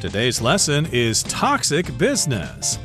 Today's lesson is toxic business.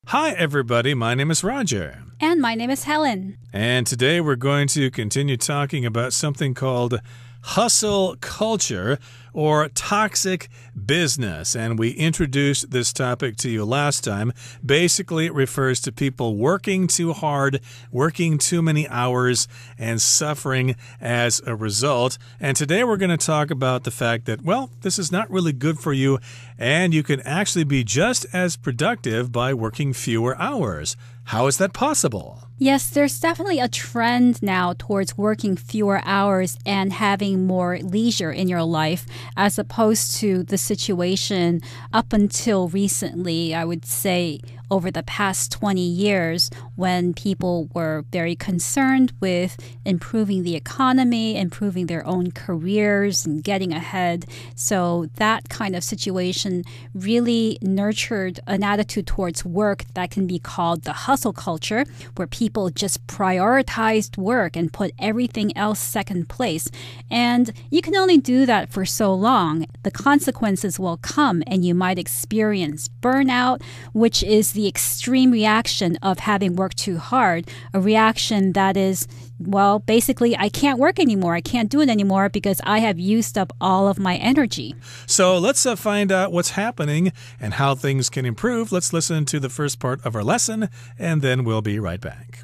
Hi, everybody. My name is Roger. And my name is Helen. And today we're going to continue talking about something called hustle culture or toxic business. And we introduced this topic to you last time. Basically, it refers to people working too hard, working too many hours, and suffering as a result. And today we're going to talk about the fact that, well, this is not really good for you, and you can actually be just as productive by working fewer hours. How is that possible? Yes, there's definitely a trend now towards working fewer hours and having more leisure in your life, as opposed to the situation up until recently, I would say over the past 20 years, when people were very concerned with improving the economy, improving their own careers, and getting ahead. So that kind of situation really nurtured an attitude towards work that can be called the hustle culture, where people just prioritized work and put everything else second place. And you can only do that for so long. The consequences will come, and you might experience burnout, which is the extreme reaction of having worked too hard, a reaction that is, well, basically, I can't work anymore. I can't do it anymore because I have used up all of my energy. So let's find out what's happening and how things can improve. Let's listen to the first part of our lesson, and then we'll be right back.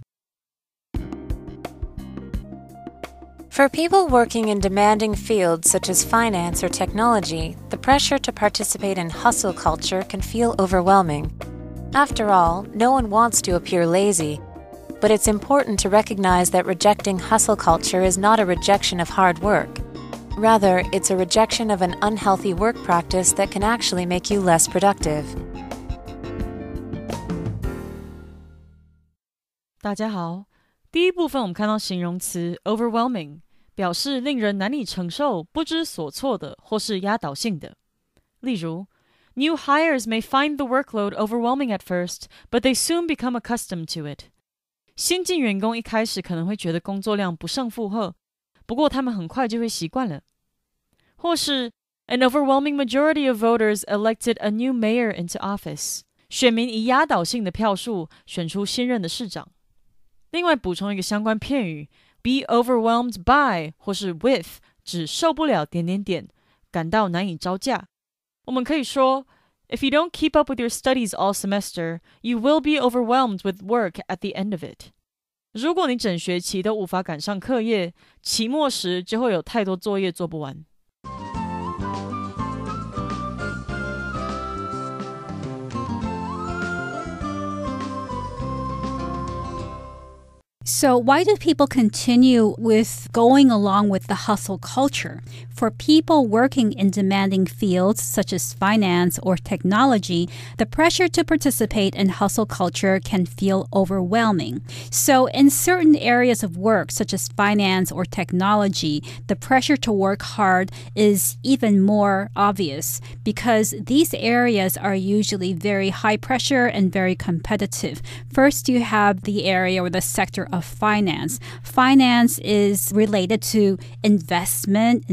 For people working in demanding fields such as finance or technology, the pressure to participate in hustle culture can feel overwhelming. After all, no one wants to appear lazy, but it's important to recognize that rejecting hustle culture is not a rejection of hard work. Rather, it's a rejection of an unhealthy work practice that can actually make you less productive. 大家好，第一部分我们看到形容词 overwhelming， 表示令人难以承受、不知所措的或是压倒性的。例如，New hires may find the workload overwhelming at first, but they soon become accustomed to it. 新进员工一开始可能会觉得工作量不胜负荷，不过他们很快就会习惯了。或是 An overwhelming majority of voters elected a new mayor into office. 选民以压倒性的票数选出新任的市长。另外补充一个相关片语 be overwhelmed by 或是 with 指受不了……感到难以招架。我们可以说 If you don't keep up with your studies all semester, you will be overwhelmed with work at the end of it. 如果你整学期都无法赶上课业，期末时就会有太多作业做不完。So why do people continue with going along with the hustle culture? For people working in demanding fields such as finance or technology, the pressure to participate in hustle culture can feel overwhelming. So in certain areas of work such as finance or technology, the pressure to work hard is even more obvious because these areas are usually very high pressure and very competitive. First, you have the area or the sector of finance. Finance is related to investment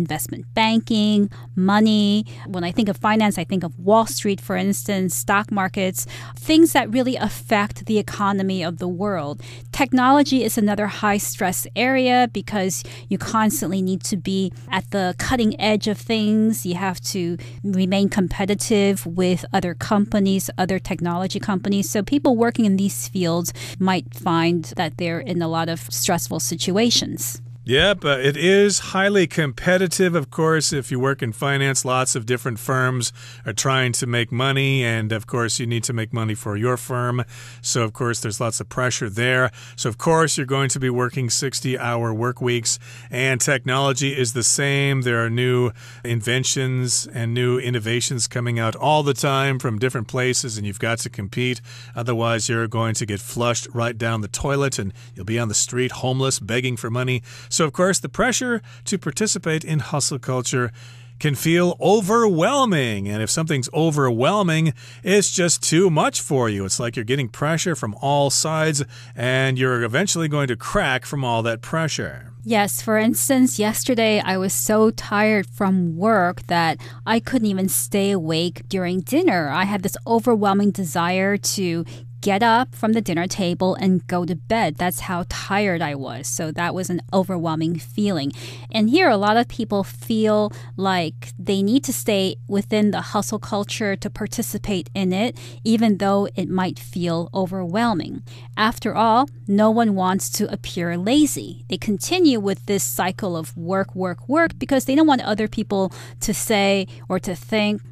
banking, money. When I think of finance, I think of Wall Street, for instance, stock markets, things that really affect the economy of the world. Technology is another high-stress area because you constantly need to be at the cutting edge of things. You have to remain competitive with other companies, other technology companies. So people working in these fields might find that they're in a lot of stressful situations. Yep, it is highly competitive, of course. If you work in finance, lots of different firms are trying to make money, and of course you need to make money for your firm. So of course there's lots of pressure there. So of course you're going to be working 60-hour work weeks, and technology is the same. There are new inventions and new innovations coming out all the time from different places, and you've got to compete. Otherwise you're going to get flushed right down the toilet, and you'll be on the street homeless, begging for money. So, of course, the pressure to participate in hustle culture can feel overwhelming. And if something's overwhelming, it's just too much for you. It's like you're getting pressure from all sides, and you're eventually going to crack from all that pressure. Yes, for instance, yesterday I was so tired from work that I couldn't even stay awake during dinner. I had this overwhelming desire to get up from the dinner table and go to bed. That's how tired I was. So that was an overwhelming feeling. And here, a lot of people feel like they need to stay within the hustle culture to participate in it, even though it might feel overwhelming. After all, no one wants to appear lazy. They continue with this cycle of work, work, work because they don't want other people to say or to think,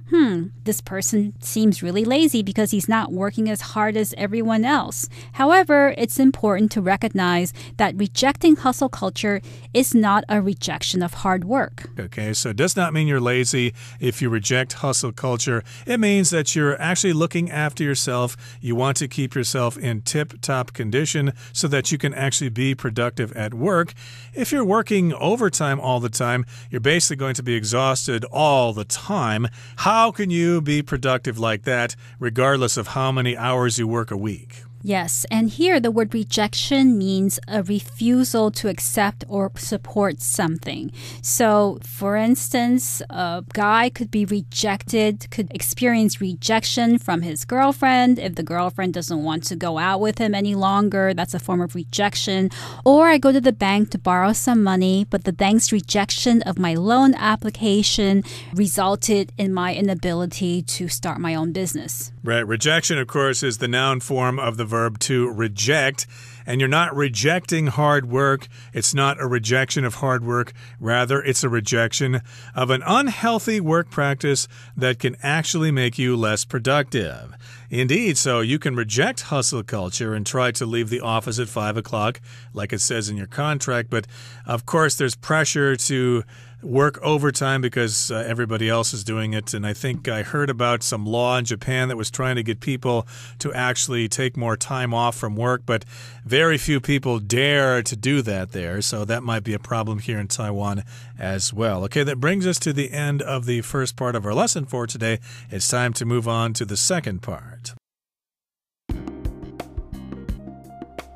this person seems really lazy because he's not working as hard as everyone else. However, it's important to recognize that rejecting hustle culture is not a rejection of hard work. Okay, so it does not mean you're lazy if you reject hustle culture. It means that you're actually looking after yourself. You want to keep yourself in tip-top condition so that you can actually be productive at work. If you're working overtime all the time, you're basically going to be exhausted all the time. How can you be productive like that, regardless of how many hours you work a week? Yes, and here the word rejection means a refusal to accept or support something. So, for instance, a guy could be rejected, could experience rejection from his girlfriend. If the girlfriend doesn't want to go out with him any longer, that's a form of rejection. Or I go to the bank to borrow some money, but the bank's rejection of my loan application resulted in my inability to start my own business. Right. Rejection, of course, is the noun form of the verb to reject. And you're not rejecting hard work. It's not a rejection of hard work. Rather, it's a rejection of an unhealthy work practice that can actually make you less productive. Indeed, so you can reject hustle culture and try to leave the office at 5 o'clock, like it says in your contract. But, of course, there's pressure to work overtime because everybody else is doing it. And I think I heard about some law in Japan that was trying to get people to actually take more time off from work, but very few people dare to do that there. So that might be a problem here in Taiwan as well. Okay, that brings us to the end of the first part of our lesson for today. It's time to move on to the second part.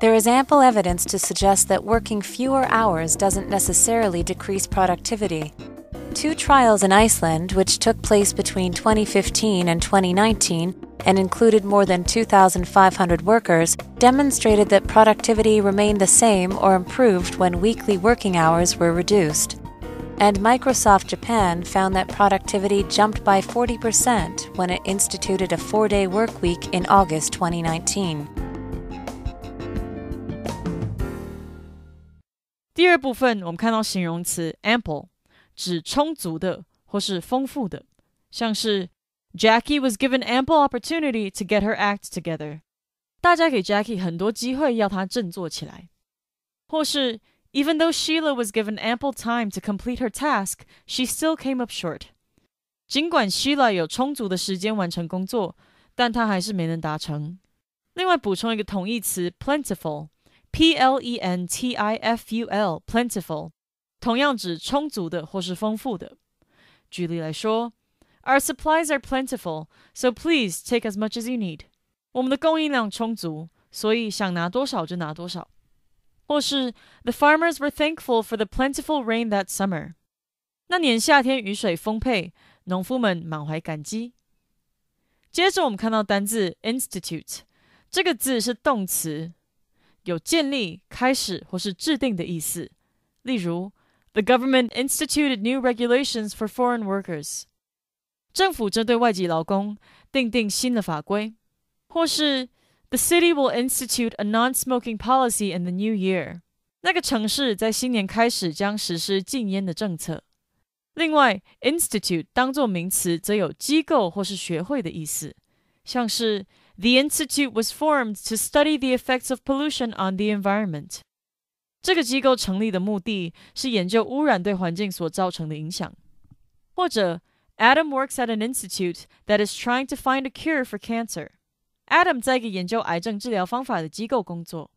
There is ample evidence to suggest that working fewer hours doesn't necessarily decrease productivity. 2 trials in Iceland, which took place between 2015 and 2019 and included more than 2,500 workers, demonstrated that productivity remained the same or improved when weekly working hours were reduced. And Microsoft Japan found that productivity jumped by 40% when it instituted a 4-day work week in August 2019. 第二部分，我们看到形容词 ample， 指充足的或是丰富的，像是 Jackie was given ample opportunity to get her act together。大家给 Jackie 很多机会要她振作起来。或是 Even though Sheila was given ample time to complete her task, she still came up short。尽管 Sheila 有充足的时间完成工作，但她还是没能达成。另外补充一个同义词 plentiful。P-L-E-N-T-I-F-U-L, plentiful, 同样指充足的或是丰富的。举例来说 Our supplies are plentiful, so please take as much as you need. 我们的供应量充足，所以想拿多少就拿多少。或是 The farmers were thankful for the plentiful rain that summer. 那年夏天雨水丰沛，农夫们满怀感激。接着我们看到单字 institute， 这个字是动词，有建立、开始或是制定的意思。例如 The government instituted new regulations for foreign workers. 政府针对外籍劳工订定新的法规。或是 The city will institute a non-smoking policy in the new year. 那个城市在新年开始将实施禁烟的政策。另外 institute 当作名词则有机构或是学会的意思，像是The Institute was formed to study the effects of pollution on the environment. 这个机构成立的目的是研究污染对环境所造成的影响。或者 Adam works at an institute that is trying to find a cure for cancer. Adam 在一个研究癌症治疗方法的机构工作。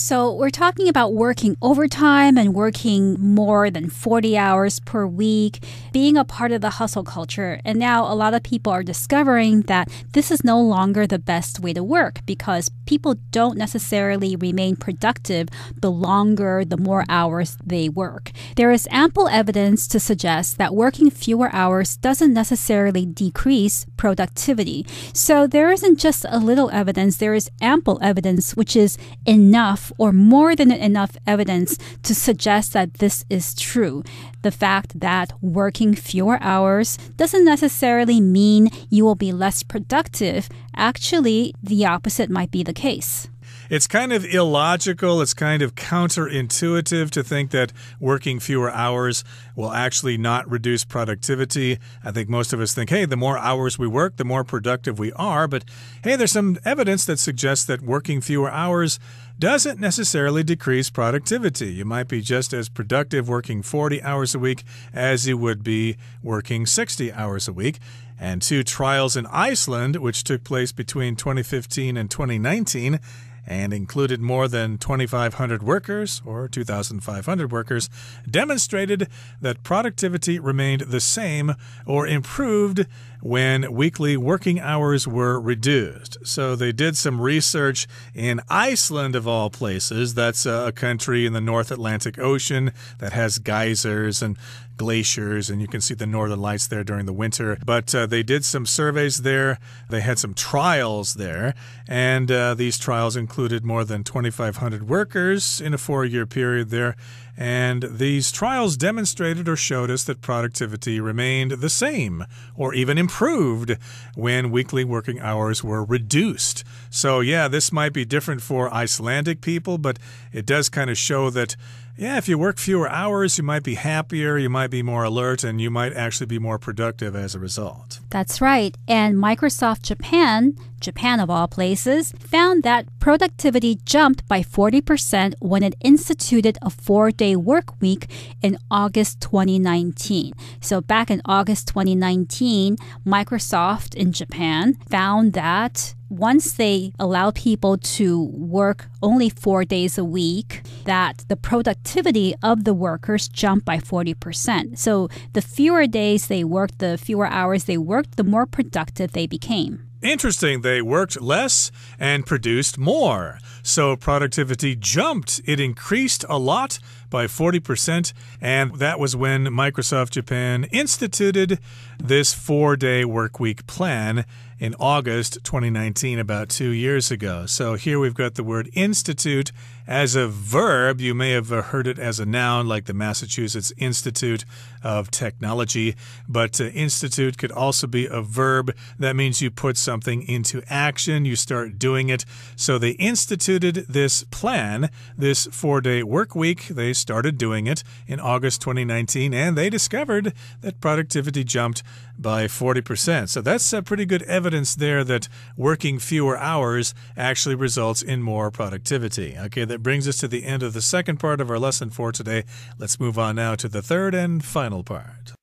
So we're talking about working overtime and working more than 40 hours per week, being a part of the hustle culture. And now a lot of people are discovering that this is no longer the best way to work because people don't necessarily remain productive the longer, the more hours they work. There is ample evidence to suggest that working fewer hours doesn't necessarily decrease productivity. So there isn't just a little evidence, there is ample evidence, which is enough or more than enough evidence to suggest that this is true. The fact that working fewer hours doesn't necessarily mean you will be less productive. Actually, the opposite might be the case. It's kind of illogical, it's kind of counterintuitive to think that working fewer hours will actually not reduce productivity. I think most of us think, hey, the more hours we work, the more productive we are. But hey, there's some evidence that suggests that working fewer hours doesn't necessarily decrease productivity. You might be just as productive working 40 hours a week as you would be working 60 hours a week. And 2 trials in Iceland, which took place between 2015 and 2019, and included more than 2,500 workers, or 2,500 workers, demonstrated that productivity remained the same or improved when weekly working hours were reduced. So they did some research in Iceland, of all places. That's a country in the North Atlantic Ocean that has geysers and glaciers, and you can see the northern lights there during the winter. But they did some surveys there. They had some trials there, and these trials included more than 2,500 workers in a 4-year period there. And these trials demonstrated or showed us that productivity remained the same or even improved when weekly working hours were reduced. So yeah, this might be different for Icelandic people, but it does kind of show that yeah, if you work fewer hours, you might be happier, you might be more alert, and you might actually be more productive as a result. That's right. And Microsoft Japan of all places, found that productivity jumped by 40% when it instituted a 4-day work week in August 2019. So back in August 2019, Microsoft in Japan found that once they allow people to work only 4 days a week, that the productivity of the workers jumped by 40%. So the fewer days they worked, the fewer hours they worked, the more productive they became. Interesting. They worked less and produced more. So productivity jumped. It increased a lot by 40%. And that was when Microsoft Japan instituted this 4-day workweek plan in August 2019, about 2 years ago. So here we've got the word institute as a verb. You may have heard it as a noun, like the Massachusetts Institute of Technology. But institute could also be a verb. That means you put something into action. You start doing it. So they instituted this plan, this 4-day work week. They started doing it in August 2019, and they discovered that productivity jumped by 40%. So that's pretty good evidence there that working fewer hours actually results in more productivity. Okay, that brings us to the end of the second part of our lesson for today. Let's move on now to the third and final part.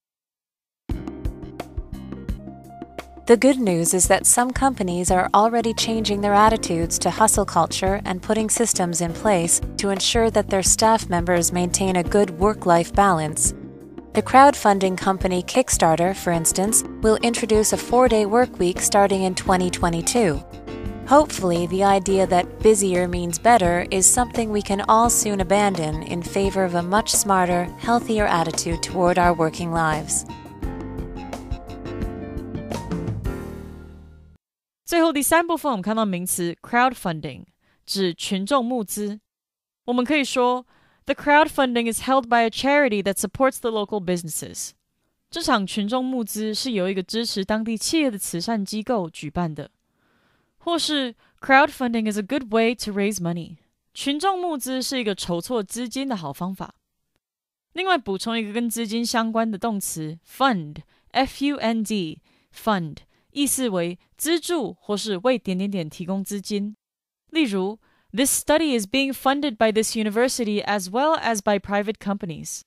The good news is that some companies are already changing their attitudes to hustle culture and putting systems in place to ensure that their staff members maintain a good work-life balance. The crowdfunding company Kickstarter, for instance, will introduce a 4-day workweek starting in 2022. Hopefully, the idea that busier means better is something we can all soon abandon in favor of a much smarter, healthier attitude toward our working lives. 最后第三部分，我们看到名词 crowdfunding， 指群众募资。我们可以说 The crowdfunding is held by a charity that supports the local businesses. 这场群众募资是由一个支持当地企业的慈善机构举办的。或是 crowdfunding is a good way to raise money. 群众募资是一个筹措资金的好方法。另外补充一个跟资金相关的动词 fund, F-U-N-D, fund, 意思为资助或是为点点点提供资金。例如This study is being funded by this university as well as by private companies.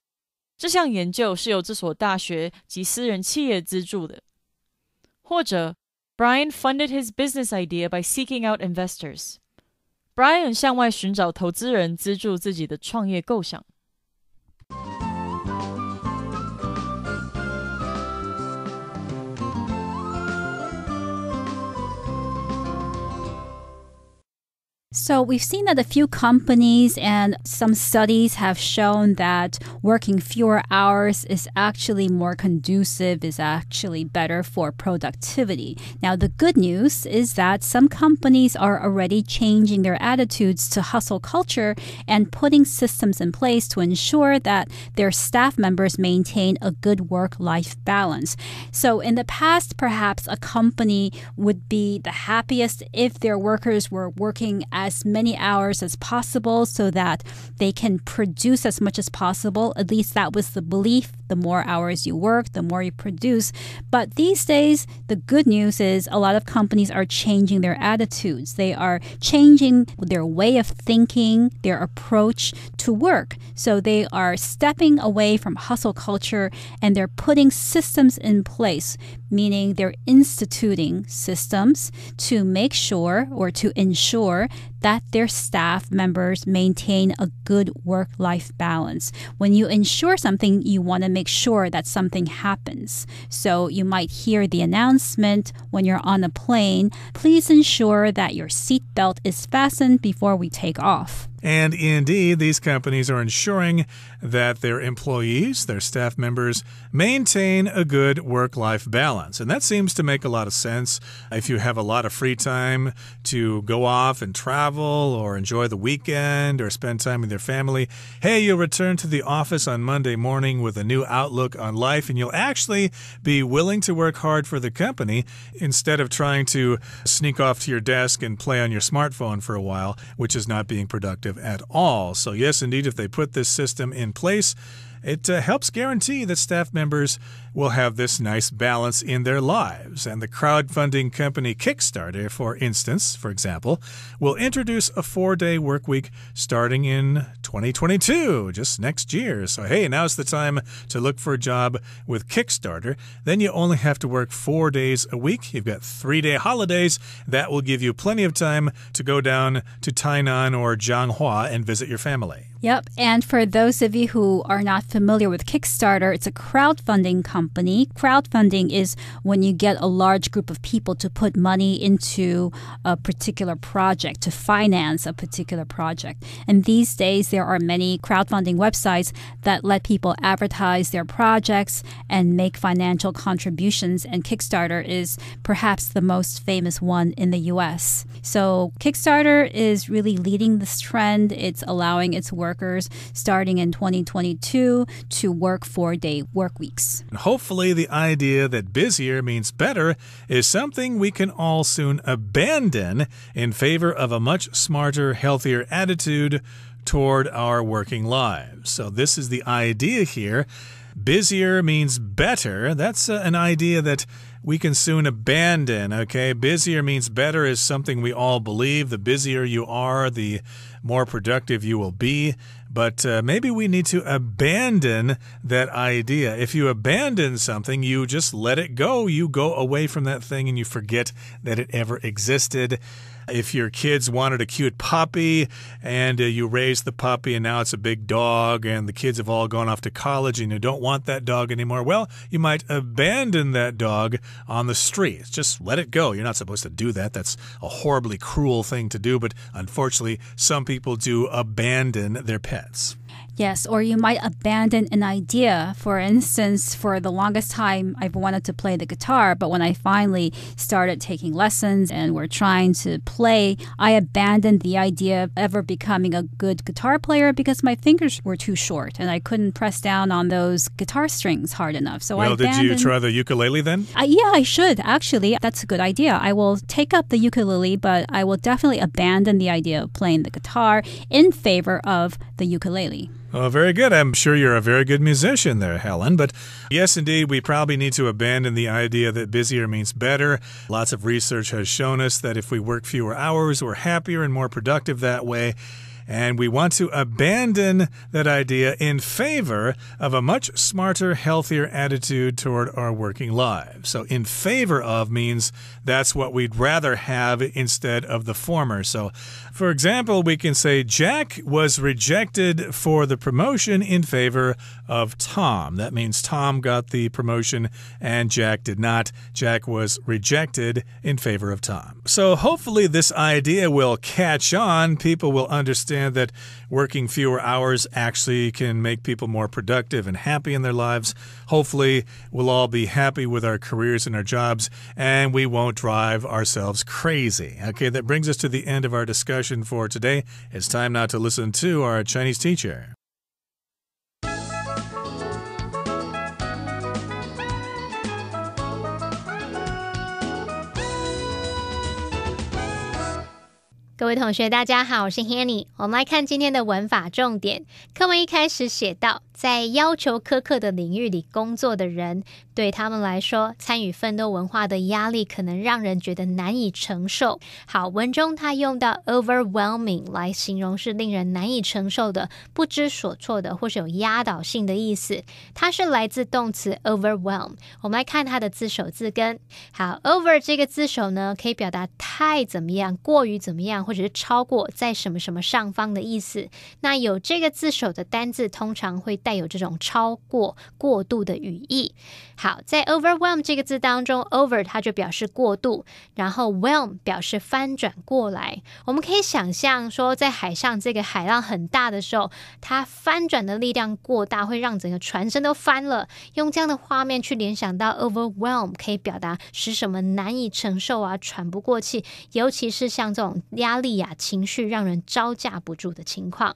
这项研究是由这所大学及私人企业资助的。或者 Brian funded his business idea by seeking out investors. Brian 向外寻找投资人资助自己的创业构想。So we've seen that a few companies and some studies have shown that working fewer hours is actually more conducive, is actually better for productivity. Now, the good news is that some companies are already changing their attitudes to hustle culture and putting systems in place to ensure that their staff members maintain a good work-life balance. So in the past, perhaps a company would be the happiest if their workers were working as many hours as possible so that they can produce as much as possible. At least that was the belief. The more hours you work, the more you produce. But these days, the good news is a lot of companies are changing their attitudes. They are changing their way of thinking, their approach to work. So they are stepping away from hustle culture and they're putting systems in place, meaning they're instituting systems to make sure or to ensure that their staff members maintain a good work-life balance. When you ensure something, you want to make sure that something happens. So you might hear the announcement when you're on a plane, please ensure that your seatbelt is fastened before we take off. And indeed, these companies are ensuring that their employees, their staff members, maintain a good work-life balance. And that seems to make a lot of sense. If you have a lot of free time to go off and travel or enjoy the weekend or spend time with your family, hey, you'll return to the office on Monday morning with a new outlook on life, and you'll actually be willing to work hard for the company instead of trying to sneak off to your desk and play on your smartphone for a while, which is not being productive at all. So yes, indeed, if they put this system in place, it helps guarantee that staff members will have this nice balance in their lives. And the crowdfunding company Kickstarter, for example, will introduce a 4-day work week starting in 2022, just next year. So hey, now's the time to look for a job with Kickstarter. Then you only have to work 4 days a week. You've got 3-day holidays. That will give you plenty of time to go down to Tainan or Jianghua and visit your family. Yep. And for those of you who are not familiar with Kickstarter, it's a crowdfunding company. Crowdfunding is when you get a large group of people to put money into a particular project, to finance a particular project. And these days, there are many crowdfunding websites that let people advertise their projects and make financial contributions. And Kickstarter is perhaps the most famous one in the US. So Kickstarter is really leading this trend. It's allowing its workers starting in 2022 to work 4-day work weeks. Hopefully, the idea that busier means better is something we can all soon abandon in favor of a much smarter, healthier attitude toward our working lives. So this is the idea here. Busier means better. That's an idea that we can soon abandon, okay? Busier means better is something we all believe. The busier you are, the more productive you will be. But maybe we need to abandon that idea. If you abandon something, you just let it go. You go away from that thing and you forget that it ever existed. If your kids wanted a cute puppy and you raised the puppy and now it's a big dog and the kids have all gone off to college and you don't want that dog anymore, well, you might abandon that dog on the street. Just let it go. You're not supposed to do that. That's a horribly cruel thing to do, but unfortunately, some people do abandon their pets. Yes, or you might abandon an idea. For instance, for the longest time, I've wanted to play the guitar, but when I finally started taking lessons and were trying to play, I abandoned the idea of ever becoming a good guitar player because my fingers were too short and I couldn't press down on those guitar strings hard enough. So well, did you try the ukulele then? Yeah, I should, actually. That's a good idea. I will take up the ukulele, but I will definitely abandon the idea of playing the guitar in favor of the ukulele. Oh, very good. I'm sure you're a very good musician there, Helen. But yes, indeed, we probably need to abandon the idea that busier means better. Lots of research has shown us that if we work fewer hours, we're happier and more productive that way. and we want to abandon that idea in favor of a much smarter, healthier attitude toward our working lives. So in favor of means that's what we'd rather have instead of the former. So, for example, we can say Jack was rejected for the promotion in favor of Tom. That means Tom got the promotion and Jack did not. Jack was rejected in favor of Tom. So hopefully this idea will catch on. People will understand that working fewer hours actually can make people more productive and happy in their lives. Hopefully we'll all be happy with our careers and our jobs, and we won't drive ourselves crazy. Okay, that brings us to the end of our discussion for today. It's time now to listen to our Chinese teacher. 各位同学大家好，我是 Hanny。 我们来看今天的文法重点。课文一开始写到，在要求苛刻的领域里工作的人，对他们来说，参与奋斗文化的压力可能让人觉得难以承受。好，文中他用到 overwhelming 来形容是令人难以承受的、不知所措的，或是有压倒性的意思。它是来自动词 overwhelm。我们来看它的字首字根。好， over 这个字首呢，可以表达太怎么样、过于怎么样，或者是超过，在什么什么上方的意思。那有这个字首的单字通常会带有这种超过、过度的语义。好，在 overwhelm 这个字当中， over 它就表示过度，然后 whelm 表示翻转过来。我们可以想象说，在海上这个海浪很大的时候，它翻转的力量过大，会让整个船身都翻了。用这样的画面去联想到 overwhelm， 可以表达使什么难以承受啊，喘不过气，尤其是像这种压力啊、情绪让人招架不住的情况。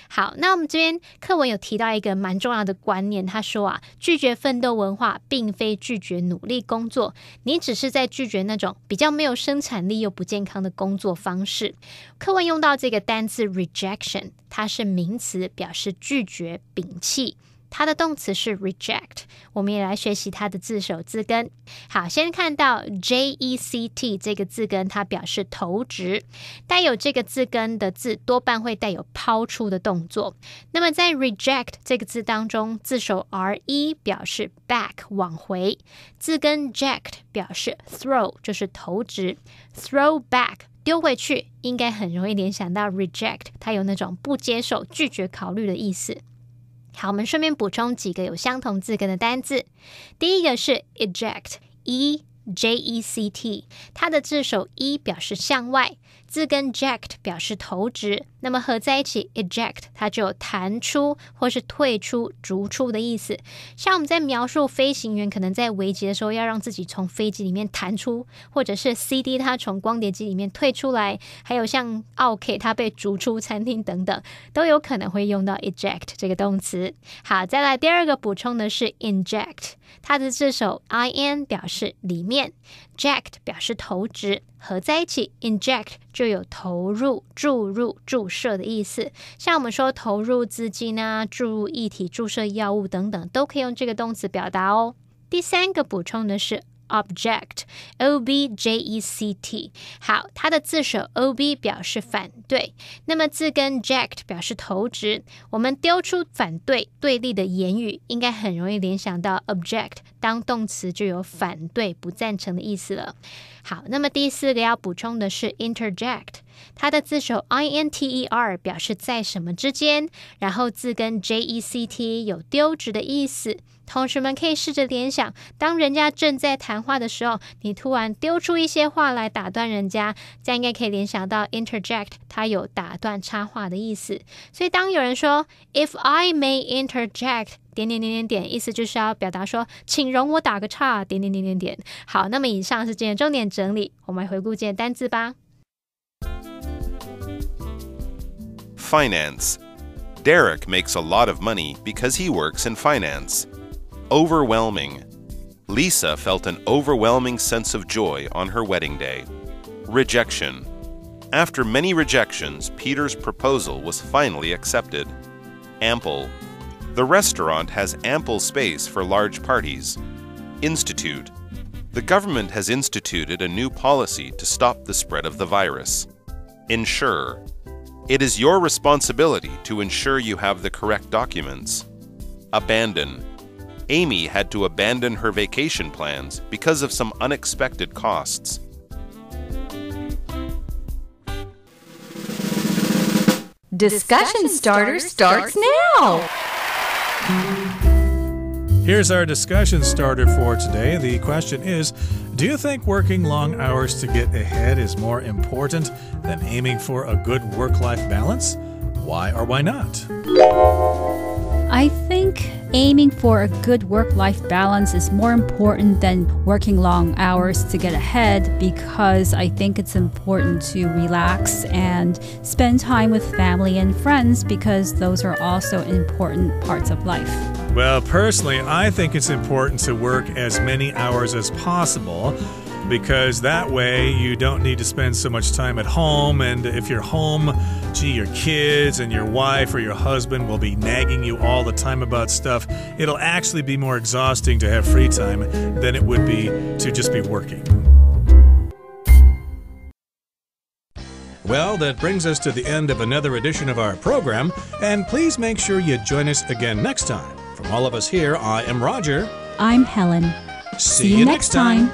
好，那我们这边课文有提到一个蛮重要的观念，他说啊，拒绝奋斗文化并非拒绝努力工作，你只是在拒绝那种比较没有生产力又不健康的工作方式。课文用到这个单字 rejection， 它是名词，表示拒绝、摒弃。它的动词是 reject， 我们也来学习它的字首字根。好，先看到 JECT 这个字根，它表示投掷。带有这个字根的字多半会带有抛出的动作。那么在 reject 这个字当中，字首 RE 表示 back 往回，字根 ject 表示 throw 就是投掷， throw back丢回去，应该很容易联想到 reject， 它有那种不接受、拒绝考虑的意思。好，我们顺便补充几个有相同字根的单字。第一个是 eject， E-J-E-C-T， 它的字首 E 表示向外，字根 ject 表示投掷，那么合在一起 eject 它就有弹出或是退出、逐出的意思。像我们在描述飞行员可能在危急的时候要让自己从飞机里面弹出，或者是 CD 它从光碟机里面退出来，还有像 OK 它被逐出餐厅等等，都有可能会用到 eject 这个动词。好，再来第二个补充的是 inject， 它的字首 IN 表示里面， ject 表示投掷，合在一起 inject 就有投入、注入、注射的意思。像我们说投入资金啊、注入液体、注射药物等等，都可以用这个动词表达哦。第三个补充的是object， O-B-J-E-C-T。 好，它的字首 O-B 表示反对，那么字根 ject 表示投掷。我们丢出反对、对立的言语，应该很容易联想到 object 当动词就有反对、不赞成的意思了。好，那么第四个要补充的是 interject， 它的字首 I-N-T-E-R 表示在什么之间，然后字根 J-E-C-T 有丢掷的意思。同学们可以试着联想，当人家正在谈话的时候，你突然丢出一些话来打断人家，这样应该可以联想到 interject 它有打断插话的意思。所以当有人说 If I may interject 点点点点点，意思就是要表达说请容我打个岔点点点点点。好，那么以上是今天的重点整理，我们来回顾今天的单字吧。 Finance. Derek makes a lot of money because he works in finance. Overwhelming. Lisa felt an overwhelming sense of joy on her wedding day. Rejection. After many rejections, Peter's proposal was finally accepted. Ample. The restaurant has ample space for large parties. Institute. The government has instituted a new policy to stop the spread of the virus. Ensure. It is your responsibility to ensure you have the correct documents. Abandon. Amy had to abandon her vacation plans because of some unexpected costs. Discussion starter starts now. Here's our discussion starter for today. The question is, do you think working long hours to get ahead is more important than aiming for a good work-life balance? Why or why not? I think aiming for a good work-life balance is more important than working long hours to get ahead because I think it's important to relax and spend time with family and friends because those are also important parts of life. Well, personally, I think it's important to work as many hours as possible because that way you don't need to spend so much time at home. And if you're home, your kids and your wife or your husband will be nagging you all the time about stuff. It'll actually be more exhausting to have free time than it would be to just be working. Well, that brings us to the end of another edition of our program. And please make sure you join us again next time. From all of us here, I am Roger. I'm Helen. See you next time.